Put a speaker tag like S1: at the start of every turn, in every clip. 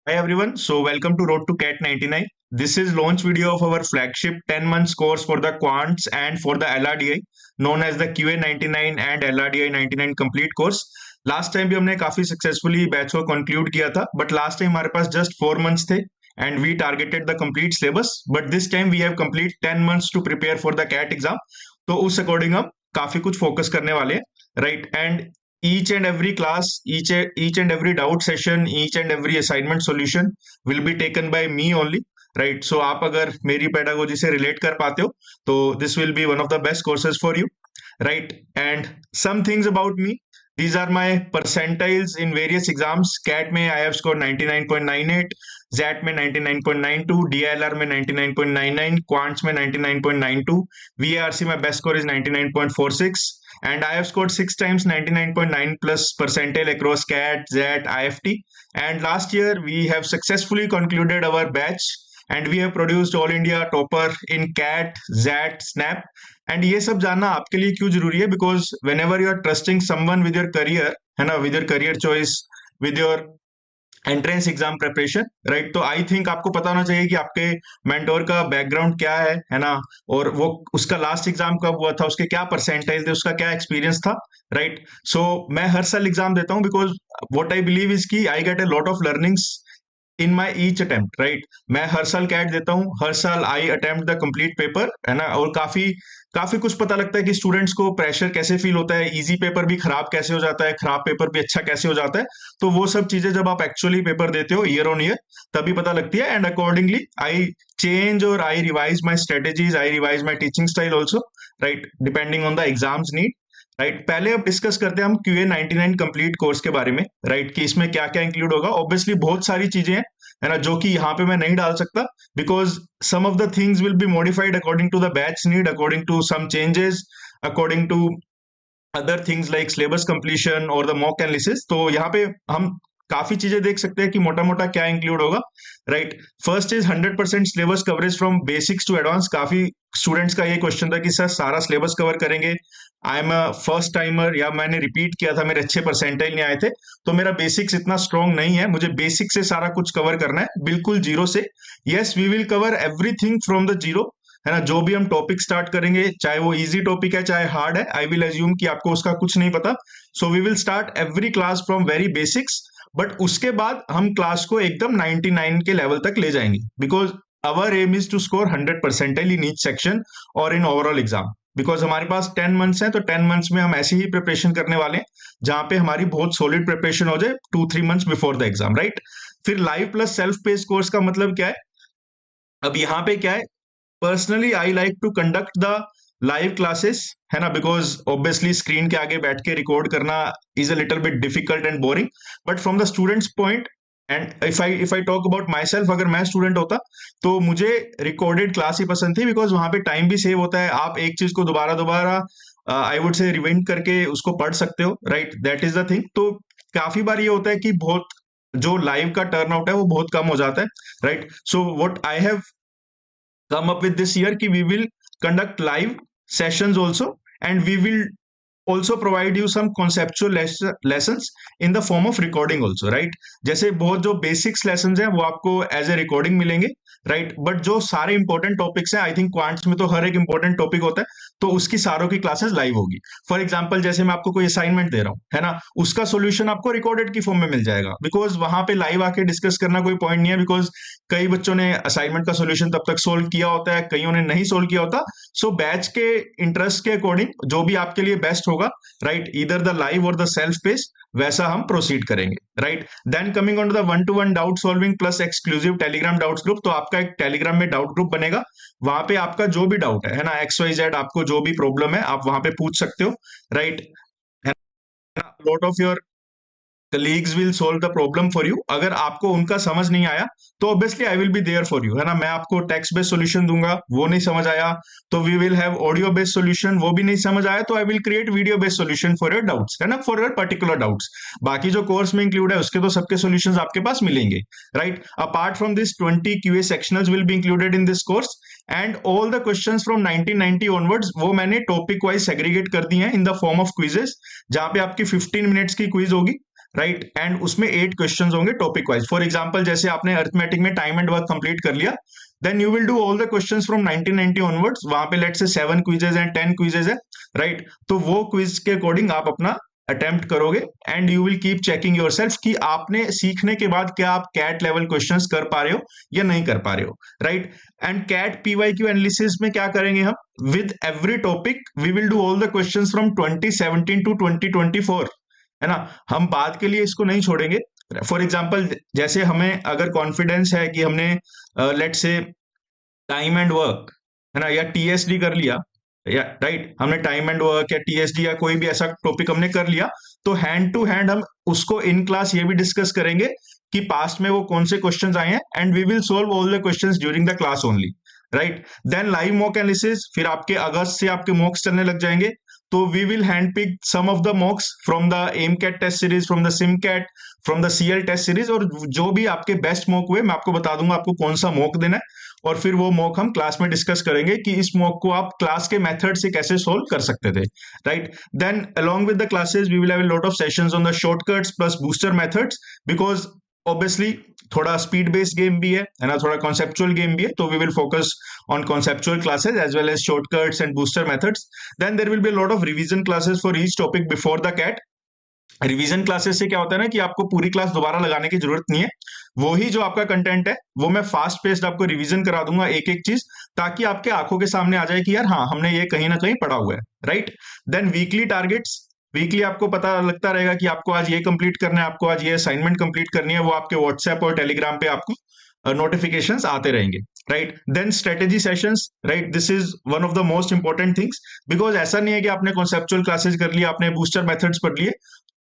S1: Hi everyone, so welcome to Road to CAT 99. This is launch video of our flagship 10 months course for the quants and for the LRDI known as the QA 99 and LRDI 99 complete course. Last time भी हमने काफी successfully batch को conclude किया था, but last time हमारे पास just 4 months थे and we targeted the complete syllabus, but this time we have complete 10 months to prepare for the CAT exam. तो उस अकॉर्डिंग हम काफी कुछ फोकस करने वाले हैं, right. And each and every class, each and every doubt session, each and every assignment solution will be taken by me only, right? So आप अगर मेरी pedagogy से relate कर पाते हो तो this will be one of the best courses for you, right? And some things about me, these are my percentiles in various exams. CAT में I have scored 99.98, ZAT में 99.92, DILR में 99.99, Quants में 99.92, VARC my best score is 99.46, and I have scored 6 times 99.9 plus percentile across CAT, ZAT, IFT. And last year we have successfully concluded our batch and we have produced all India topper in CAT, ZAT, SNAP. And ये सब जानना आपके लिए क्यों जरूरी है? Because whenever you are trusting someone with your career, है ना, with your career choice, with your entrance exam preparation, right. तो आई थिंक आपको पता होना चाहिए कि आपके मेंटोर का बैकग्राउंड क्या है ना, और वो उसका लास्ट एग्जाम कब हुआ था, उसके क्या परसेंटाइल थे, उसका क्या एक्सपीरियंस था, राइट. सो मैं हर साल एग्जाम देता हूँ because what I believe is की I get a lot of learnings in my each attempt, right. मैं हर साल कैट देता हूँ, हर साल I attempt the complete paper, है ना, और काफी काफी कुछ पता लगता है कि स्टूडेंट्स को प्रेशर कैसे फील होता है, इजी पेपर भी खराब कैसे हो जाता है, खराब पेपर भी अच्छा कैसे हो जाता है. तो वो सब चीजें जब आप एक्चुअली पेपर देते हो ईयर ऑन ईयर तभी पता लगती है. एंड अकॉर्डिंगली आई चेंज और I revise my strategies, I revise my teaching style also, right, depending on the exams need, right. पहले अब डिस्कस करते हैं हम QA 99 कंप्लीट कोर्स के बारे में, राइट, कि इसमें क्या क्या इंक्लूड होगा. ऑब्वियसली बहुत सारी चीजें हैं, है ना, जो कि यहाँ पे मैं नहीं डाल सकता because some of the things will be modified according to the batch need, according to some changes, according to other things like syllabus completion or the mock analysis. तो यहाँ पे हम काफी चीजें देख सकते हैं कि मोटा मोटा क्या इंक्लूड होगा, right. First is 100% syllabus coverage from basics to advance. काफी स्टूडेंट्स का ये क्वेश्चन था कि सर सारा सिलेबस कवर करेंगे, I am a first timer, या मैंने रिपीट किया था, मेरे अच्छे परसेंटाइल नहीं आए थे, तो मेरा बेसिक्स इतना स्ट्रॉन्ग नहीं है, मुझे बेसिक से सारा कुछ कवर करना है, बिल्कुल जीरो से. Yes, we will cover everything from the zero, है ना. जो भी हम टॉपिक स्टार्ट करेंगे, चाहे वो इजी टॉपिक है चाहे हार्ड है, आई विल एज्यूम कि आपको उसका कुछ नहीं पता. So we will start every class from very basics, but उसके बाद हम क्लास को एकदम 99 के लेवल तक ले जाएंगे because our aim is to score 100 percentile in each section और इन ओवरऑल एग्जाम. बिकॉज हमारे पास 10 months हैं, तो 10 months में हम ऐसी ही प्रिपरेशन करने वाले हैं जहां पे हमारी बहुत सॉलिड प्रिपरेशन हो जाए 2-3 months before the exam, right. फिर live plus self pace course का मतलब क्या है? अब यहाँ पे क्या है, personally I like to conduct the live classes, है ना, बिकॉज ऑब्वियसली स्क्रीन के आगे बैठ के रिकॉर्ड करना is a little bit difficult and boring, but from the students point, and if I talk about my self, अगर मैं student होता तो मुझे रिकॉर्डेड क्लास ही पसंद थी बिकॉज वहां पे टाइम भी सेव होता है, आप एक चीज को दोबारा दोबारा आई वुड से रिवाइंड करके उसको पढ़ सकते हो, right. That is the thing. तो काफी बार ये होता है कि बहुत जो लाइव का टर्न आउट है वो बहुत कम हो जाता है, right. So what I have come up with this year ki we will conduct live sessions also, and we will also provide you some conceptual lessons in the form of recording also, right. जैसे बहुत जो basics lessons हैं वो आपको as a recording मिलेंगे, right. But जो सारे important topics हैं, आई थिंक क्वांट्स में तो हर एक इंपॉर्टेंट टॉपिक होता है, तो उसकी सारों की क्लासेस लाइव होगी. फॉर एग्जांपल जैसे मैं आपको कोई असाइनमेंट दे रहा हूँ, है ना, उसका सॉल्यूशन आपको रिकॉर्डेड की फॉर्म में मिल जाएगा बिकॉज वहां पे लाइव आके डिस्कस करना कोई पॉइंट नहीं है, बिकॉज कई बच्चों ने असाइनमेंट का सॉल्यूशन तब तक सोल्व किया होता है, कईयों ने नहीं सोल्व किया होता. सो बैच के इंटरेस्ट के अकॉर्डिंग जो भी आपके लिए बेस्ट होगा, राइट, इधर द लाइव और द सेल्फ पेस, वैसा हम प्रोसीड करेंगे, right. Then coming on to the 1-to-1 doubt solving plus exclusive Telegram doubts group. तो आपका एक टेलीग्राम में डाउट ग्रुप बनेगा, वहां पे आपका जो भी डाउट है ना, XYZ, आपको जो भी प्रॉब्लम है आप वहां पे पूछ सकते हो, right. Lot of your colleagues will solve the problem for you. अगर आपको उनका समझ नहीं आया तो obviously I will be there for you, है ना. मैं आपको टेक्स्ट बेस्ड सॉल्यूशन दूंगा, वो नहीं समझ आया तो we will have audio based solution, वो भी नहीं समझ आया तो I will create video based solution for your doubts, है ना, फॉर योर पर्टिकुलर डाउट्स. बाकी जो कोर्स में इंक्लूड है उसके तो सबके सॉल्यूशंस आपके पास मिलेंगे, right. Apart from this 20 QA sectionals will be included in this course, and all the questions from 1990 onwards वो मैंने टॉपिक वाइज सेग्रीगेट कर दी हैं in the form of quizzes, जहां पे आपकी 15 मिनट्स की क्विज होगी, राइट, एंड उसमें 8 क्वेश्चंस होंगे टॉपिक वाइज। फॉर एग्जांपल जैसे आपने अरिथमेटिक में टाइम एंड वर्क कंप्लीट कर लिया, then you will do all the questions from 1990 onwards. वहां पे let's say 7 quizzes and 10 quizzes है, राइट। तो वो क्विज के अकॉर्डिंग आप अपना अटेम्प्ट करोगे and you will keep checking yourself कि आपने सीखने के बाद क्या आप कैट लेवल क्वेश्चंस कर पा रहे हो या नहीं कर पा रहे हो, right. And CAT PYQ analysis में क्या करेंगे हम, with every topic we will do all the questions from 2017 to 2024, है ना। हम बात के लिए इसको नहीं छोड़ेंगे। फॉर एग्जाम्पल जैसे हमें अगर कॉन्फिडेंस है कि हमने लेट से टाइम एंड वर्क, है ना, या टीएसडी कर लिया, या राइट, हमने टाइम एंड वर्क या टीएसडी या कोई भी ऐसा टॉपिक हमने कर लिया, तो हैंड टू हैंड हम उसको इन क्लास ये भी डिस्कस करेंगे कि पास्ट में वो कौन से क्वेश्चंस आए हैं, and we will solve all the questions during the class only, right. Then live mock analysis, फिर आपके अगस्त से आपके मॉक्स चलने लग जाएंगे, तो we will hand pick some of the mocks from the AIMCAT test series, from the SimCAT, from the CL test series, और जो भी आपके बेस्ट मॉक हुए मैं आपको बता दूंगा आपको कौन सा मॉक देना है, और फिर वो मॉक हम क्लास में डिस्कस करेंगे कि इस मॉक को आप क्लास के मेथड से कैसे सोल्व कर सकते थे, right. Then along with the classes we will have a lot of sessions on the shortcuts plus booster methods, because obviously थोड़ा स्पीड बेस्ड गेम भी है ना, थोड़ा कॉन्सेप्चुअल गेम भी है, तो we will focus on conceptual classes as well as shortcuts and booster methods. Then there will be a lot of revision classes for each topic before the CAT. Revision classes से क्या होता है ना कि आपको पूरी क्लास दोबारा लगाने की जरूरत नहीं है, वो ही जो आपका कंटेंट है वो मैं फास्ट पेस्ड आपको रिवीजन करा दूंगा एक एक चीज, ताकि आपके आंखों के सामने आ जाए कि यार हाँ हमने ये कहीं ना कहीं पढ़ा हुआ है, right. Then weekly targets, weekly आपको पता लगता रहेगा कि आपको आज ये कंप्लीट करना है, आपको आज ये असाइनमेंट कंप्लीट करनी है, वो आपके व्हाट्सएप और टेलीग्राम पे आपको नोटिफिकेशंस आते रहेंगे, right. Then strategy sessions, right, this is one of the most important things, because ऐसा नहीं है कि आपने कॉन्सेप्चुअल क्लासेस कर लिया, आपने बूस्टर मेथड्स पढ़ लिए,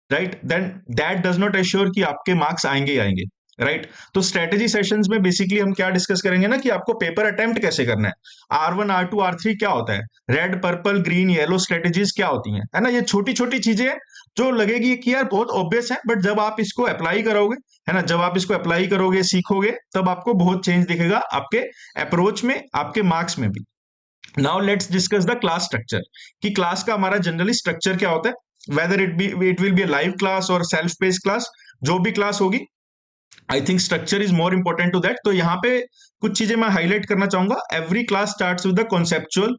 S1: right, then that does not assure कि आपके मार्क्स आएंगे ही आएंगे, राइट। तो स्ट्रेटेजी सेशंस में बेसिकली हम क्या डिस्कस करेंगे ना कि आपको पेपर अटेम्प्ट कैसे करना है, R1 R2 R3 क्या होता है, red purple green yellow strategies क्या होती हैं, है ना। ये छोटी छोटी चीजें हैं जो लगेगी कि यार बहुत ऑब्वियस है, बट जब आप इसको अप्लाई करोगे, है ना, जब आप इसको अप्लाई करोगे सीखोगे, तब आपको बहुत चेंज दिखेगा आपके अप्रोच में, आपके मार्क्स में भी। Now let's discuss the class structure, कि क्लास का हमारा जनरली स्ट्रक्चर क्या होता है, whether it will be a live class or self paced class, जो भी क्लास होगी, I think structure is more important to that. तो यहाँ पे कुछ चीजें मैं हाईलाइट करना चाहूंगा। Every class starts with the conceptual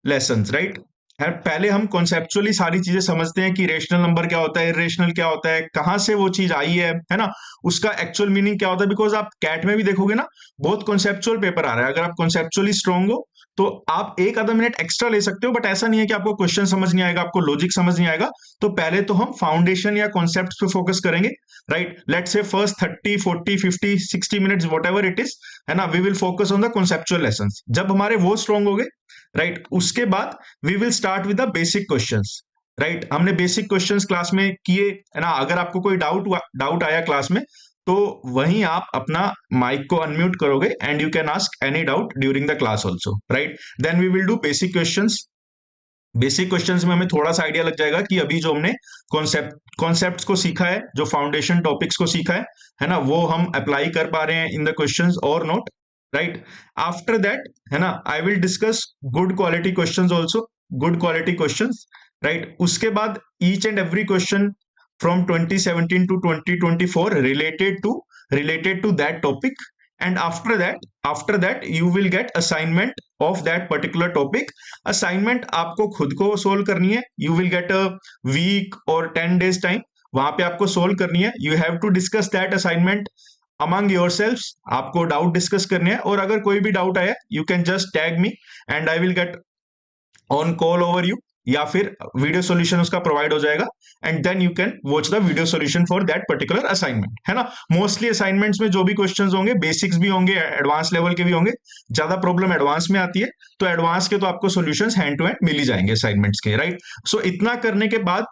S1: lessons, right. पहले हम कॉन्सेप्चुअली सारी चीजें समझते हैं कि रेशनल नंबर क्या होता है, इरेशनल क्या होता है, कहां से वो चीज आई है ना, उसका एक्चुअल मीनिंग क्या होता है, बिकॉज आप कैट में भी देखोगे ना बहुत कॉन्सेप्चुअल पेपर आ रहा है। अगर आप कॉन्सेप्चुअली स्ट्रांग हो तो आप एक आधा मिनट एक्स्ट्रा ले सकते हो, बट ऐसा नहीं है कि आपको क्वेश्चन समझ नहीं आएगा, आपको लॉजिक समझ नहीं आएगा। तो पहले तो हम फाउंडेशन या कॉन्सेप्ट पे फोकस करेंगे, right. Let's say first 30 40 50 60 minutes whatever it is, है ना, we will focus on the conceptual lessons. जब हमारे वो स्ट्रांग हो गए, राइट, उसके बाद we will start with the basic questions, right. हमने बेसिक क्वेश्चंस क्लास में किए, है ना। अगर आपको कोई डाउट आया क्लास में, तो वहीं आप अपना माइक को अनम्यूट करोगे and you can ask any doubt during the class also, right. Then we will do basic questions. Basic questions में हमें थोड़ा सा आइडिया लग जाएगा कि अभी जो हमने कॉन्सेप्ट्स को सीखा है, जो फाउंडेशन टॉपिक्स को सीखा है ना, वो हम अप्लाई कर पा रहे हैं इन द क्वेश्चंस और नॉट, राइट। आफ्टर दैट, है ना, I will discuss good quality questions also, good quality questions, right. उसके बाद each and every question from 2017 to 2024 related to that topic, and after that you will get assignment of that particular topic. assignment आपको खुद को solve करनी है, you will get a week or 10 days time, वहां पे आपको solve करनी है। you have to discuss that assignment among yourselves, आपको डाउट डिस्कस करने हैं, और अगर कोई भी डाउट आया you can just tag me and I will get on call over you, या फिर वीडियो सॉल्यूशन उसका प्रोवाइड हो जाएगा, and then you can watch the video solution for that particular assignment, है ना। मोस्टली असाइनमेंट्स में जो भी क्वेश्चंस होंगे बेसिक्स भी होंगे, एडवांस लेवल के भी होंगे, ज्यादा प्रॉब्लम एडवांस में आती है, तो एडवांस के तो आपको सॉल्यूशंस हैंड टू हैंड मिल ही जाएंगे असाइनमेंट्स के, राइट। सो इतना करने के बाद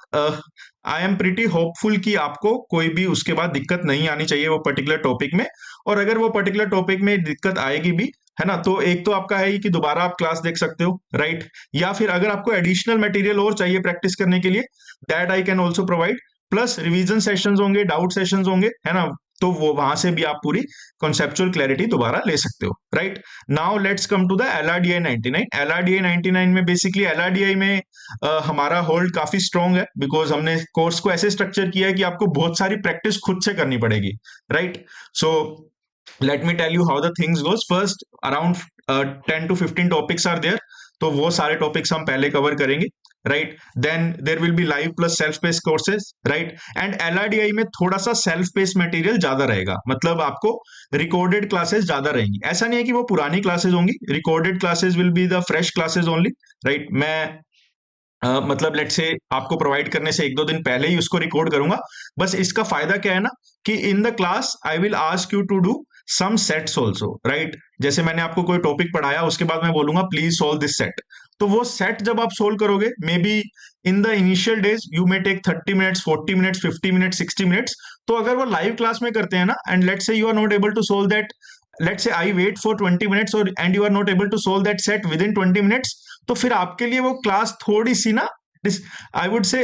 S1: आई एम प्रीटी होपफुल कि आपको कोई भी उसके बाद दिक्कत नहीं आनी चाहिए वो पर्टिकुलर टॉपिक में, और अगर वो पर्टिकुलर टॉपिक में दिक्कत आएगी भी, है ना, तो एक तो आपका है कि दोबारा आप क्लास देख सकते हो, राइट। या फिर अगर आपको एडिशनल मटेरियल और चाहिए प्रैक्टिस करने के लिए, that I can also provide, plus revision sessions होंगे, डाउट सेशंस होंगे, है ना। तो वो वहां से भी आप पूरी कॉन्सेप्चुअल क्लैरिटी दोबारा ले सकते हो, right. Now let's come to the LRDI 99। LRDI 99 में बेसिकली LRDI में हमारा होल्ड काफी स्ट्रांग है, बिकॉज हमने कोर्स को ऐसे स्ट्रक्चर किया है कि आपको बहुत सारी प्रैक्टिस खुद से करनी पड़ेगी, right. So let me tell you how the things goes. First around 10 to 15 topics are there, तो वो सारे टॉपिक्स हम पहले कवर करेंगे, right. Then there will be live plus self pace courses, right. And LRDI में थोड़ा सा self pace material ज्यादा रहेगा, मतलब आपको रिकॉर्डेड क्लासेस ज्यादा रहेंगी। ऐसा नहीं है कि वो पुरानी क्लासेस होंगी, recorded classes will be the fresh classes only, right. मैं मतलब लेट से आपको प्रोवाइड करने से 1-2 दिन पहले ही उसको रिकॉर्ड करूंगा। बस इसका फायदा क्या है ना, कि in the class I will ask you to do some sets also, right. जैसे मैंने आपको कोई टॉपिक पढ़ाया, उसके बाद मैं बोलूंगा प्लीज सोल्व दिस सेट, तो वो सेट जब आप सोल्व करोगे, may be in the initial days you may take 30 minutes, 40 minutes, 50 minutes, 60 minutes. तो अगर वो लाइव क्लास में करते हैं ना, एंड लेट से you are not able to solve that, let's say I wait for 20 minutes और and you are not able to solve that set within 20 minutes, तो फिर आपके लिए वो क्लास थोड़ी सी ना, आई वुड से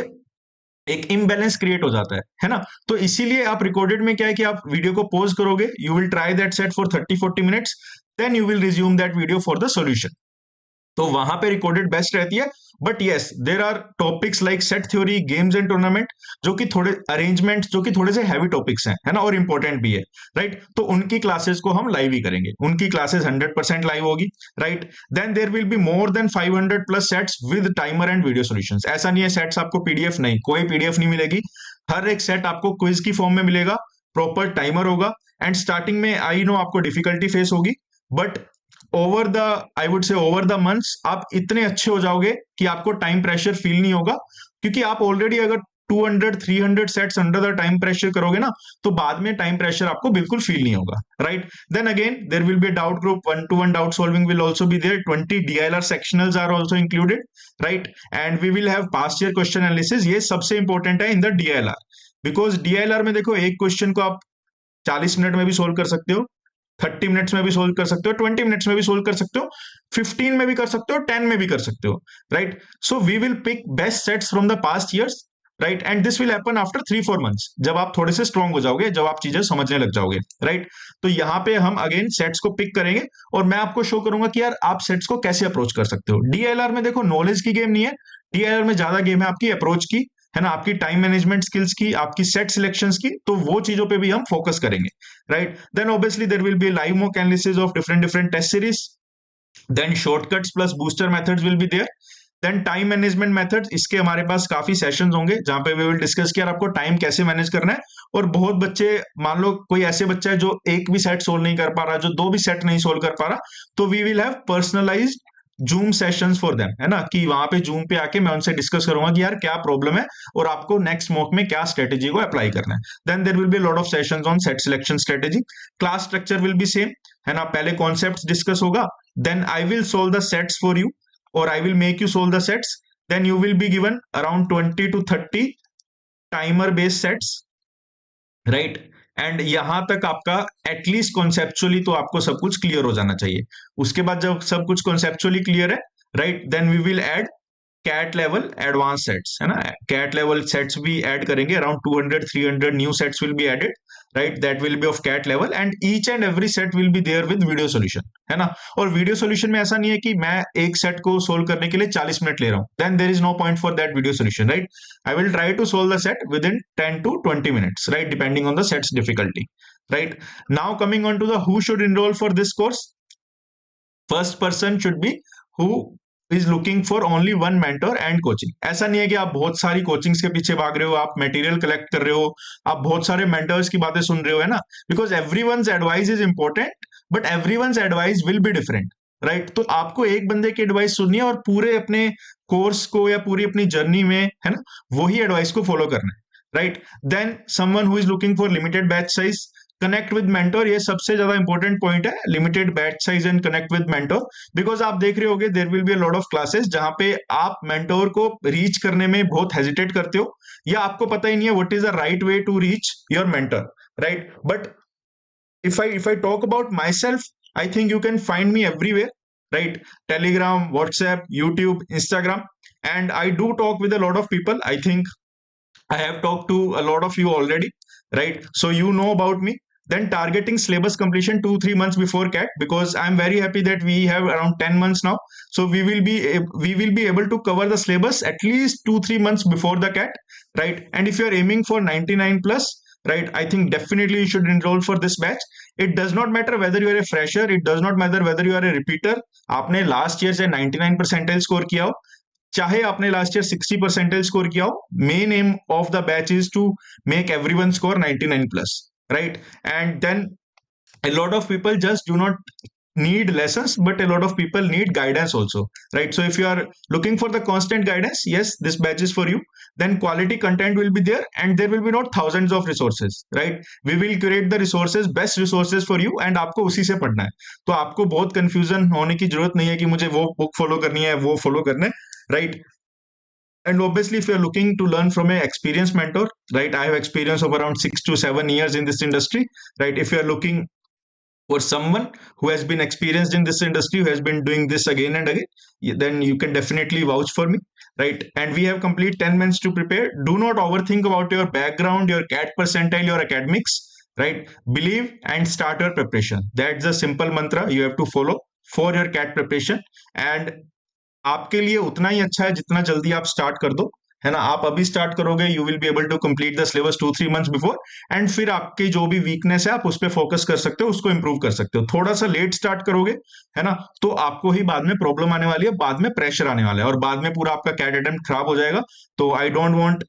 S1: एक इम्बैलेंस क्रिएट हो जाता है ना। तो इसीलिए आप रिकॉर्डेड में क्या है कि आप वीडियो को पॉज करोगे, you will try that set for 30-40 minutes, then you will resume that video for the solution. तो वहां पे रिकॉर्डेड बेस्ट रहती है। But yes, there are topics like set theory, games and tournament, जो कि थोड़े अरेंजमेंट जो कि थोड़े से हैवी टॉपिक्स हैं, है ना, और इंपॉर्टेंट भी है, राइट। तो उनकी क्लासेस को हम लाइव ही करेंगे, उनकी क्लासेस 100% लाइव होगी, right. Then there will be more than 500 plus sets with timer and video solutions. ऐसा नहीं है सेट्स आपको पीडीएफ, नहीं, कोई पीडीएफ नहीं मिलेगी, हर एक सेट आपको क्विज की फॉर्म में मिलेगा, प्रॉपर टाइमर होगा। एंड स्टार्टिंग में आई नो आपको डिफिकल्टी फेस होगी, but over the I would say over the months आप इतने अच्छे हो जाओगे कि आपको टाइम प्रेशर फील नहीं होगा, क्योंकि आप ऑलरेडी अगर 200-300 sets under the time pressure करोगे ना, तो बाद में टाइम प्रेशर आपको बिल्कुल फील नहीं होगा, right. Then again there will be doubt group, 1-to-1 doubt solving will also be there, 20 DLR sectionals are also included, right. And we will have past year question analysis. ये सबसे important है in the DLR, because DLR में देखो, एक question को आप 40 minute में भी सोल्व कर सकते हो, 30 मिनट्स में भी सोल्व कर सकते हो, 20 मिनट्स में भी सोल्व कर सकते हो, 15 में भी कर सकते हो, 10 में भी कर सकते हो, right. So we will pick best sets from the past years, right. And this will happen after 3-4 months, जब आप थोड़े से स्ट्रॉन्ग हो जाओगे, जब आप चीजें समझने लग जाओगे, राइट। तो यहाँ पे हम अगेन सेट्स को पिक करेंगे और मैं आपको शो करूंगा कि यार आप सेट्स को कैसे अप्रोच कर सकते हो। DLR में देखो नॉलेज की गेम नहीं है, DLR में ज्यादा गेम है आपकी अप्रोच की, है ना, आपकी टाइम मैनेजमेंट स्किल्स की, आपकी सेट सिलेक्शंस की। तो वो चीजों पे भी हम फोकस करेंगे, right. Then obviously there will be live mock analysis of different test series, then shortcuts plus booster methods will be there, then time management methods. इसके हमारे पास काफी सेशंस होंगे जहां पे वी विल डिस्कस कि यार आपको टाइम कैसे मैनेज करना है। और बहुत बच्चे, मान लो कोई ऐसे बच्चा है जो एक भी सेट सोल्व नहीं कर पा रहा, जो 2 भी सेट नहीं सोल्व कर पा रहा, तो we will have personalised Zoom sessions for them, है ना, कि वहां पे जूम पे आके मैं उनसे डिस्कस करूंगा कि यार क्या प्रॉब्लम है और आपको नेक्स्ट मॉक में क्या स्ट्रेटेजी को अप्लाई करना है। Then there will be lot of sessions on set selection strategy. Class structure will be same, है ना, पहले कॉन्सेप्ट्स डिस्कस होगा, then I will solve the sets for you और I will make you solve the sets, then you will be given around 20 to 30 timer based sets, right. एंड यहां तक आपका at least conceptually तो आपको सब कुछ क्लियर हो जाना चाहिए। उसके बाद जब सब कुछ कॉन्सेप्चुअली क्लियर है, right, then we will add CAT level advance sets, है ना, कैट लेवल सेट्स भी ऐड करेंगे, around 200-300 new sets will be added, right, that will be of CAT level, and each and every set will be there with video solution, है ना। और video solution में ऐसा नहीं है कि मैं एक सेट को सोल्व करने के लिए 40 मिनट ले रहा हूं, then there is no point for that video solution, right. I will try to solve the set within 10 to 20 minutes, right, depending on the sets difficulty, right. Now coming on to the who should enrol for this course, first person should be who is looking for only one mentor and coaching. ऐसा नहीं है कि आप बहुत सारी coachings के पीछे भाग रहे हो, आप मटेरियल कलेक्ट कर रहे हो, आप बहुत सारे मेंटर्स की बातें सुन रहे हो, है ना, because everyone's advice is important but everyone's advice will be different, right. तो आपको एक बंदे की एडवाइस सुननी है और पूरे अपने कोर्स को या पूरी अपनी जर्नी में, है ना, वही एडवाइस को फॉलो करना है, right. Then someone who is looking for limited batch size, connect with mentor, ये सबसे ज्यादा इंपॉर्टेंट पॉइंट है, limited batch size and connect with mentor, because आप देख रहे होगे there will be a lot of classes जहां पे आप मेंटोर को रीच करने में बहुत हेजिटेट करते हो, या आपको पता ही नहीं है what is the right way to reach your mentor, right. But if I talk about myself, I think you can find me everywhere, right, Telegram, WhatsApp, YouTube, Instagram, and I do talk with a lot of people. I think I have talked to a lot of you already, right, so you know about me. then targeting syllabus completion 2-3 months before CAT, because I'm very happy that we have around 10 months now, so we will be able to cover the syllabus at least 2-3 months before the CAT, right? And if you're aiming for 99 plus, right, I think definitely you should enroll for this batch. It does not matter whether you are a fresher, it does not matter whether you are a repeater, आपने last year से 99 percentile score किया हो, चाहे आपने last year 60 percentile score किया हो, main aim of the batch is to make everyone score 99 plus, right? And then a lot of people just do not need lessons, but a lot of people need guidance also, right? So if you are looking for the constant guidance, yes, this batch is for you. Then quality content will be there, and there will be not thousands of resources, right? We will create the resources, best resources for you, and आपको उसी से पढ़ना है. तो आपको बहुत confusion होने की जरूरत नहीं है कि मुझे वो book follow करनी है, वो follow करना है, right? And obviously, if you're looking to learn from an experienced mentor, right? I have experience of around 6 to 7 years in this industry, right? If you're looking for someone who has been experienced in this industry, who has been doing this again and again, then you can definitely vouch for me, right? And we have complete 10 months to prepare. Do not overthink about your background, your CAT percentile, your academics, right? Believe and start your preparation. That's the simple mantra you have to follow for your CAT preparation. And आपके लिए उतना ही अच्छा है जितना जल्दी आप start कर दो, है ना? आप अभी स्टार्ट करोगे, you will be able to complete the syllabus 2-3 months before, and फिर आपकी जो भी वीकनेस है आप उस पर फोकस कर सकते हो, उसको इंप्रूव कर सकते हो. थोड़ा सा लेट स्टार्ट करोगे, है ना, तो आपको ही बाद में प्रॉब्लम आने वाली है, बाद में प्रेशर आने वाला है, और बाद में पूरा आपका कैट अटेम्प्ट खराब हो जाएगा. तो I don't want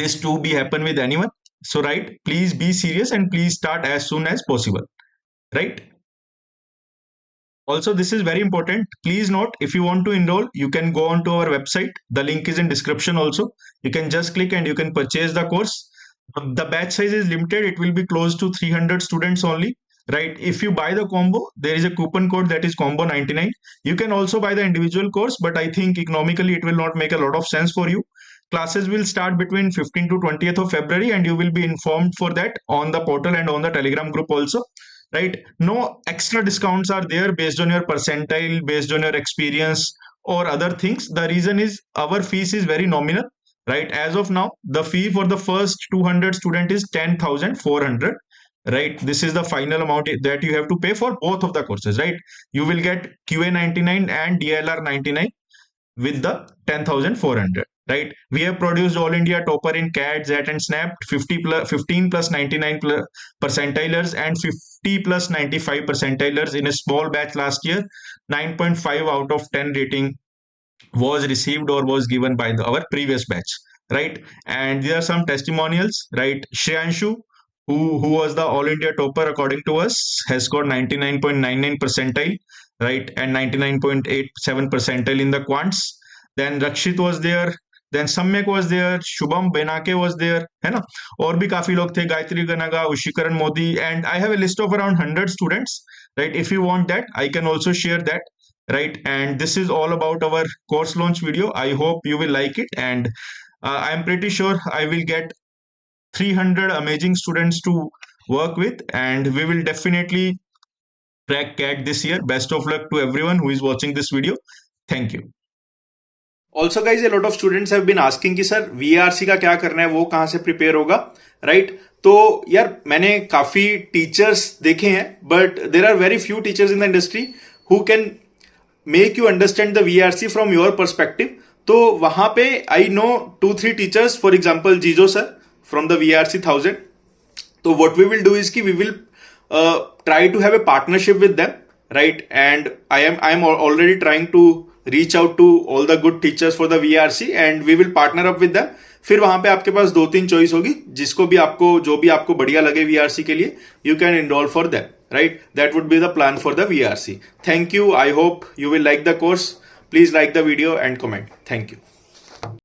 S1: this to be happen with anyone. So right, please be serious and please start as soon as possible, right? Also, this is very important. Please note, if you want to enroll, you can go on to our website. The link is in description also. You can just click and you can purchase the course. The batch size is limited. It will be close to 300 students only, right? If you buy the combo, there is a coupon code that is combo 99. You can also buy the individual course, but I think economically it will not make a lot of sense for you. Classes will start between 15th to 20th of February, and you will be informed for that on the portal and on the Telegram group also. Right? No extra discounts are there based on your percentile, based on your experience or other things. The reason is our fees is very nominal, right? As of now, the fee for the first 200 student is 10,400, right? This is the final amount that you have to pay for both of the courses, right? You will get QA 99 and DLR 99 with the 10,400, right? We have produced all India topper in CAT, ZET and SNAP, 15 plus 99 plus percentilers and 50 plus 95 percentilers in a small batch last year. 9.5 out of 10 rating was received or was given by our previous batch, right? And there are some testimonials, right? Shreyanshu, who was the all India topper according to us, has scored 99.99 percentile, right? And 99.87 percentile in the quants. Then Rakshit was there. Then Samyak was there, Shubham Benake was there, है ना? और भी काफी लोग थे, Gayatri गनागा, Ushikaran Modi, and I have a list of around 100 students, right? If you want that, I can also share that, right? And this is all about our course launch video. I hope you will like it, and I'm pretty sure I will get 300 amazing students to work with, and we will definitely crack CAT this year. Best of luck to everyone who is watching this video. Thank you.
S2: Also guys, a lot of students have been asking कि sir VRC का क्या करना है, वो कहाँ से prepare होगा, right? तो यार मैंने काफी टीचर्स देखे हैं, but there are very few teachers in the industry who can make you understand the VRC from your perspective. तो वहां पे I know 2-3 teachers, for example Jijo sir from the VRC 1000. तो what we will do is कि we will try to have a partnership with them, right? And I am already trying to reach out to all the good teachers for the VRC and we will partner up with them. फिर वहां पे आपके पास 2-3 choice होगी, जिसको भी आपको जो भी आपको बढ़िया लगे VRC के लिए, you can enroll for them, right? That would be the plan for the VRC. Thank you. I hope you will like the course. Please like the video and comment. Thank you.